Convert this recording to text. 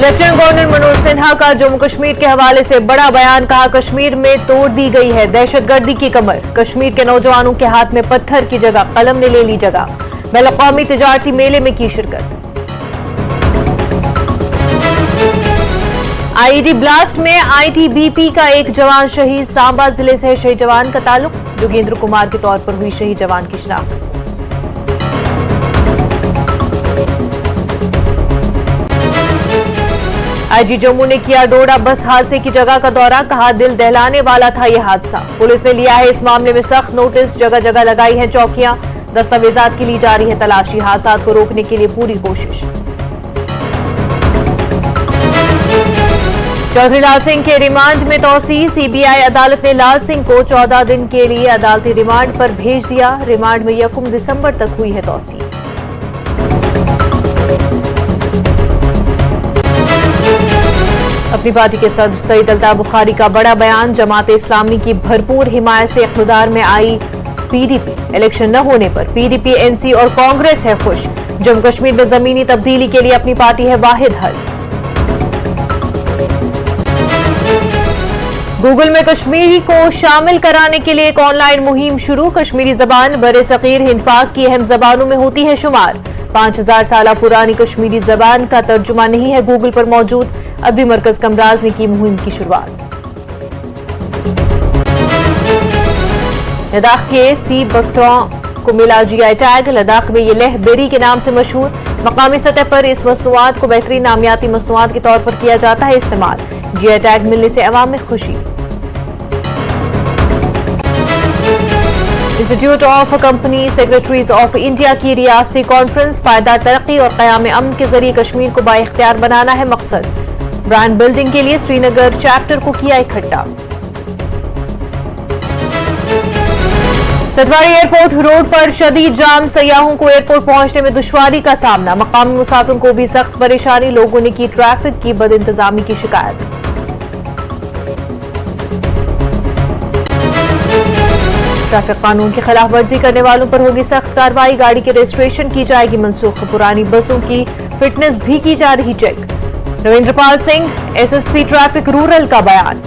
Lieutenant governor Manoj Sinha का जम्मू कश्मीर के हवाले से बड़ा बयान। कहा, कश्मीर में तोड़ दी गई है दहशतगर्दी की कमर। कश्मीर के नौजवानों के हाथ में पत्थर की जगह कलम ने ले ली जगह। बैनुल-अक़वामी तिजारती मेले में की शिरकत। आईईडी ब्लास्ट में आईटीबीपी का एक जवान शहीद। सांबा जिले से है शहीद जवान का ताल्लुक। जोगेंद्र कुमार के तौर पर हुई शहीद जवान की शिनाख्त। आईजी जम्मू ने किया डोडा बस हादसे की जगह का दौरा। कहा, दिल दहलाने वाला था यह हादसा। पुलिस ने लिया है इस मामले में सख्त नोटिस। जगह जगह लगाई है चौकियां। दस्तावेजात की ली जा रही है तलाशी। हादसा को रोकने के लिए पूरी कोशिश। चौधरी लाल सिंह के रिमांड में तौसी। सीबीआई अदालत ने लाल सिंह को 14 दिन के लिए अदालती रिमांड पर भेज दिया। रिमांड में 1 दिसंबर तक हुई है तौसी। अपनी पार्टी के सदर सईद अल्ताफ बुखारी का बड़ा बयान। जमात इस्लामी की भरपूर हिमायत से इक़्तिदार में आई पीडीपी। इलेक्शन न होने पर पीडीपी, एनसी और कांग्रेस है खुश। जम्मू कश्मीर में जमीनी तब्दीली के लिए अपनी पार्टी है वाहिद हल। गूगल में कश्मीरी को शामिल कराने के लिए एक ऑनलाइन मुहिम शुरू। कश्मीरी जबान बरे-सग़ीर हिंद पाक की अहम जबानों में होती है शुमार। 5000 साल पुरानी कश्मीरी जबान का तर्जुमा नहीं है गूगल पर मौजूद। अदबी मरकज कमराज ने की मुहिम की शुरुआत। लद्दाख के सी बख्तरों को मिला जीआई टैग। लद्दाख में ये लह बेरी के नाम से मशहूर। मकामी सतह पर इस मसनूआत को बेहतरीन नामियाती मसनूआत के तौर पर किया जाता है इस्तेमाल। जीआई टैग मिलने से अवाम में खुशी। Institute of company secretaries of India की रियासती कॉन्फ्रेंस। पायदार तरक्की और क़याम अमन के जरिए कश्मीर को बाइख्तियार बनाना है मकसद। ब्रांड बिल्डिंग के लिए श्रीनगर चैप्टर को किया इकट्ठा। सतवारी एयरपोर्ट रोड पर शदीद जाम। सयाहों को एयरपोर्ट पहुंचने में दुश्वारी का सामना। मकामी मुसाफिरों को भी सख्त परेशानी। लोगों ने की ट्रैफिक की बदइंतजामी की शिकायत। ट्रैफिक कानून की खिलाफ वर्जी करने वालों पर होगी सख्त कार्रवाई। गाड़ी के रजिस्ट्रेशन की जाएगी मनसूख। पुरानी बसों की फिटनेस भी की जा रही check. Ravindrapal Singh, SSP traffic rural का बयान।